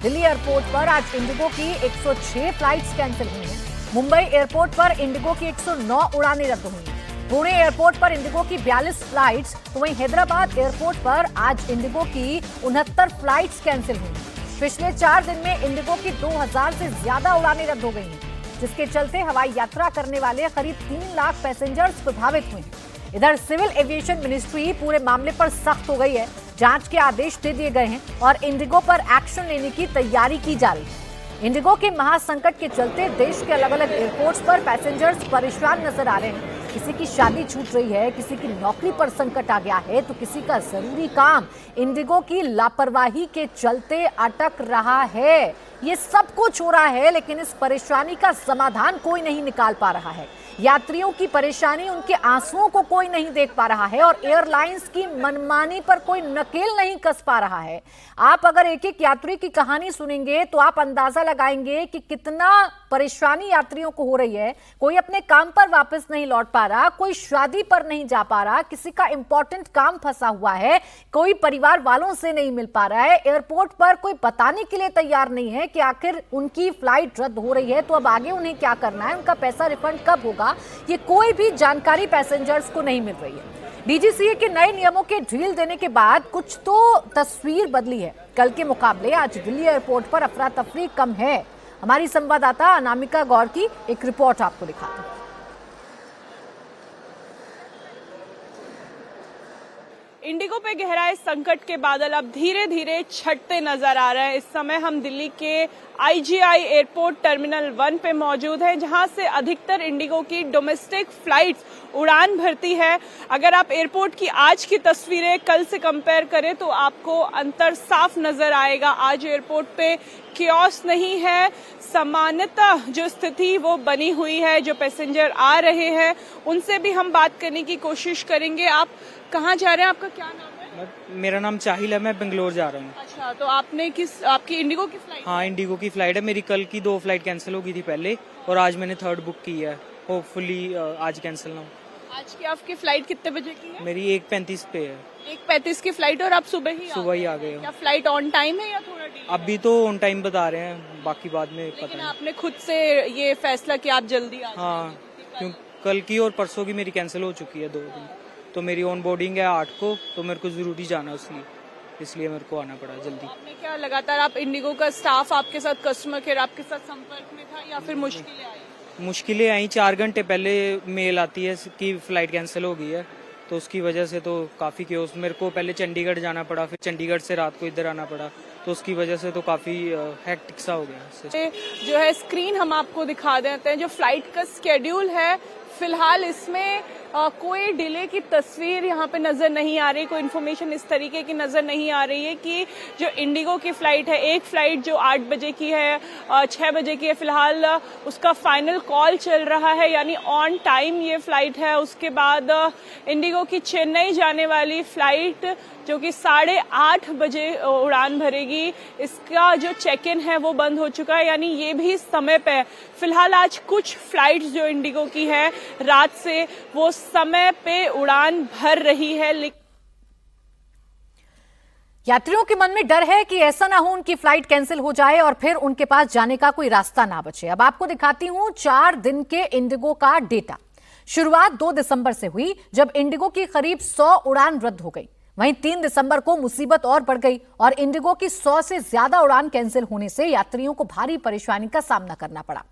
Delhi airport पर आज Indigo की 106 फ्लाइट्स कैंसिल हुई हैं। मुंबई एयरपोर्ट पर इंडिगो की 109 उड़ानें रद्द हुई हैं। पुणे एयरपोर्ट पर इंडिगो की 42 फ्लाइट्स, तो वहीं हैदराबाद एयरपोर्ट पर आज इंडिगो की 69 फ्लाइट्स कैंसिल हुई हैं। पिछले 4 दिन में इंडिगो की 2000 से ज्यादा उड़ानें रद्द हो गई हैं, जिसके चलते हवाई यात्रा करने वाले करीब 3 लाख पैसेंजर्स प्रभावित हुए हैं। इधर सिविल एविएशन मिनिस्ट्री पूरे मामले पर सख्त हो गई है। जांच के आदेश दे दिए गए हैं और इंडिगो पर एक्शन लेने की तैयारी की जा रही है। इंडिगो के महासंकट के चलते देश के अलग अलग एयरपोर्ट्स पर पैसेंजर्स परेशान नजर आ रहे हैं। किसी की शादी छूट रही है, किसी की नौकरी पर संकट आ गया है, तो किसी का जरूरी काम इंडिगो की लापरवाही के चलते अटक रहा है। ये सब कुछ हो रहा है, लेकिन इस परेशानी का समाधान कोई नहीं निकाल पा रहा है। यात्रियों की परेशानी, उनके आंसुओं को कोई नहीं देख पा रहा है और एयरलाइंस की मनमानी पर कोई नकेल नहीं कस पा रहा है। आप अगर एक एक यात्री की कहानी सुनेंगे तो आप अंदाजा लगाएंगे कि कितना परेशानी यात्रियों को हो रही है। कोई अपने काम पर वापस नहीं लौट पा रहा, कोई शादी पर नहीं जा पा रहा, किसी का इंपॉर्टेंट काम फंसा हुआ है, कोई परिवार वालों से नहीं मिल पा रहा है। एयरपोर्ट पर कोई बताने के लिए तैयार नहीं है कि आखिर उनकी फ्लाइट रद्द हो रही है तो अब आगे उन्हें क्या करना है, उनका पैसा रिफंड कब होगा, ये कोई भी जानकारी पैसेंजर्स को नहीं मिल रही है। डीजीसीए के नए नियमों के ढील देने के बाद कुछ तो तस्वीर बदली है। कल के मुकाबले आज दिल्ली एयरपोर्ट पर अफरा तफरी कम है। हमारी संवाददाता अनामिका गौर की एक रिपोर्ट आपको दिखाते हैं। इंडिगो पे गहराए संकट के बादल अब धीरे धीरे छटते नजर आ रहे हैं। इस समय हम दिल्ली के आईजीआई एयरपोर्ट टर्मिनल 1 पे मौजूद हैं, जहां से अधिकतर इंडिगो की डोमेस्टिक फ्लाइट्स उड़ान भरती है। अगर आप एयरपोर्ट की आज की तस्वीरें कल से कंपेयर करें तो आपको अंतर साफ नजर आएगा। आज एयरपोर्ट पे कियोस्क नहीं है, सामान्यता जो स्थिति वो बनी हुई है। जो पैसेंजर आ रहे हैं उनसे भी हम बात करने की कोशिश करेंगे। आप कहाँ जा रहे हैं, आपका क्या नाम है? मेरा नाम चाहिल है, मैं बेंगलोर जा रहा हूँ। अच्छा, तो आपने आपकी इंडिगो की फ्लाइट? हाँ, इंडिगो की फ्लाइट है। मेरी कल की 2 फ्लाइट कैंसिल हो गई थी पहले, और आज मैंने 3rd बुक की है। होपफुली आज कैंसिल ना हो। आज की आपकी फ्लाइट कितने बजे की है? मेरी 1:35 पे है। 1:35 की फ्लाइट, और आप सुबह ही आ गए हो? क्या फ्लाइट ऑन टाइम है या थोड़ा डिले? अभी तो ऑन टाइम बता रहे हैं, बाकी बाद में पता नहीं। आपने खुद से ये फैसला किया आप जल्दी आ? हाँ, क्यों कल की और परसों की मेरी कैंसिल हो चुकी है 2 दिन, तो मेरी ऑन बोर्डिंग है 8 को, तो मेरे को जरूरी जाना है, इसलिए मेरे को आना पड़ा जल्दी। आपने क्या लगातार आप इंडिगो का स्टाफ आपके साथ, कस्टमर केयर आपके साथ संपर्क में था या फिर मुश्किलें आई? मुश्किलें आई। 4 घंटे पहले मेल आती है कि फ्लाइट कैंसिल हो गई है, तो उसकी वजह से तो काफ़ी क्योस। मेरे को पहले चंडीगढ़ जाना पड़ा, फिर चंडीगढ़ से रात को इधर आना पड़ा, तो उसकी वजह से तो काफ़ी हेक्टिक सा हो गया। जो है स्क्रीन हम आपको दिखा देते हैं, जो फ्लाइट का स्केड्यूल है फिलहाल इसमें कोई डिले की तस्वीर यहाँ पे नजर नहीं आ रही, कोई इन्फॉर्मेशन इस तरीके की नजर नहीं आ रही है कि जो इंडिगो की फ्लाइट है, एक फ्लाइट जो 8 बजे की है, 6 बजे की है, फिलहाल उसका फाइनल कॉल चल रहा है, यानी ऑन टाइम ये फ्लाइट है। उसके बाद इंडिगो की चेन्नई जाने वाली फ्लाइट जो कि 8:30 बजे उड़ान भरेगी, इसका जो चेक इन है वो बंद हो चुका है, यानी ये भी समय पे है। फिलहाल आज कुछ फ्लाइट्स जो इंडिगो की है रात से वो समय पे उड़ान भर रही है। यात्रियों के मन में डर है कि ऐसा ना हो उनकी फ्लाइट कैंसिल हो जाए और फिर उनके पास जाने का कोई रास्ता ना बचे। अब आपको दिखाती हूं 4 दिन के इंडिगो का डेटा। शुरुआत 2 दिसंबर से हुई, जब इंडिगो की करीब 100 उड़ान रद्द हो गई। वहीं 3 दिसंबर को मुसीबत और बढ़ गई और इंडिगो की 100 से ज्यादा उड़ान कैंसिल होने से यात्रियों को भारी परेशानी का सामना करना पड़ा।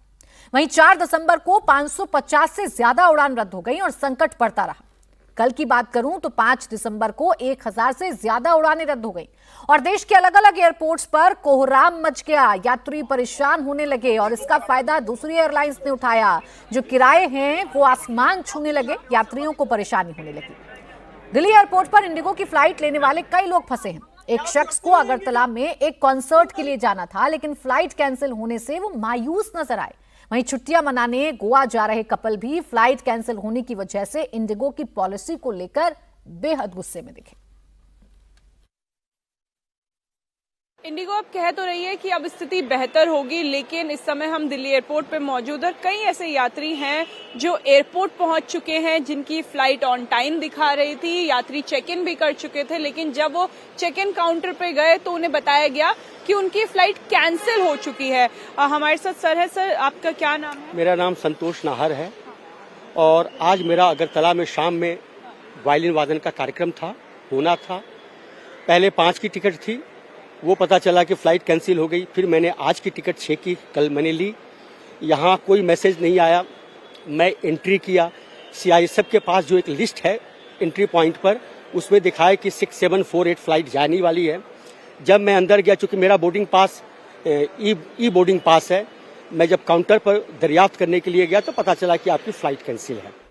वहीं 4 दिसंबर को 550 से ज्यादा उड़ान रद्द हो गई और संकट बढ़ता रहा। कल की बात करूं तो 5 दिसंबर को 1000 से ज्यादा उड़ानें रद्द हो गई और देश के अलग अलग एयरपोर्ट्स पर कोहराम मच गया। यात्री परेशान होने लगे और इसका फायदा दूसरी एयरलाइंस ने उठाया। जो किराए हैं वो आसमान छूने लगे, यात्रियों को परेशानी होने लगी। दिल्ली एयरपोर्ट पर इंडिगो की फ्लाइट लेने वाले कई लोग फंसे हैं। एक शख्स को अगरतला में एक कॉन्सर्ट के लिए जाना था, लेकिन फ्लाइट कैंसिल होने से वो मायूस नजर आए। वहीं छुट्टियां मनाने गोवा जा रहे कपल भी फ्लाइट कैंसिल होने की वजह से इंडिगो की पॉलिसी को लेकर बेहद गुस्से में दिखे। इंडिगो अब कह तो रही है कि अब स्थिति बेहतर होगी, लेकिन इस समय हम दिल्ली एयरपोर्ट पे मौजूद हैं। कई ऐसे यात्री हैं जो एयरपोर्ट पहुंच चुके हैं, जिनकी फ्लाइट ऑन टाइम दिखा रही थी, यात्री चेक इन भी कर चुके थे, लेकिन जब वो चेक इन काउंटर पे गए तो उन्हें बताया गया कि उनकी फ्लाइट कैंसिल हो चुकी है। हमारे साथ सर है। सर, आपका क्या नाम है? मेरा नाम संतोष नाहर है और आज मेरा अगरतला में शाम में वायलिन वादन का कार्यक्रम था, होना था। पहले 5 की टिकट थी, वो पता चला कि फ्लाइट कैंसिल हो गई। फिर मैंने आज की टिकट 6 की कल मैंने ली। यहाँ कोई मैसेज नहीं आया। मैं एंट्री किया, CISF के पास जो एक लिस्ट है एंट्री पॉइंट पर, उसमें दिखाया कि 6748 फ्लाइट जाने वाली है। जब मैं अंदर गया, चूंकि मेरा बोर्डिंग पास ई बोर्डिंग पास है, मैं जब काउंटर पर दरियाफ्त करने के लिए गया तो पता चला कि आपकी फ्लाइट कैंसिल है।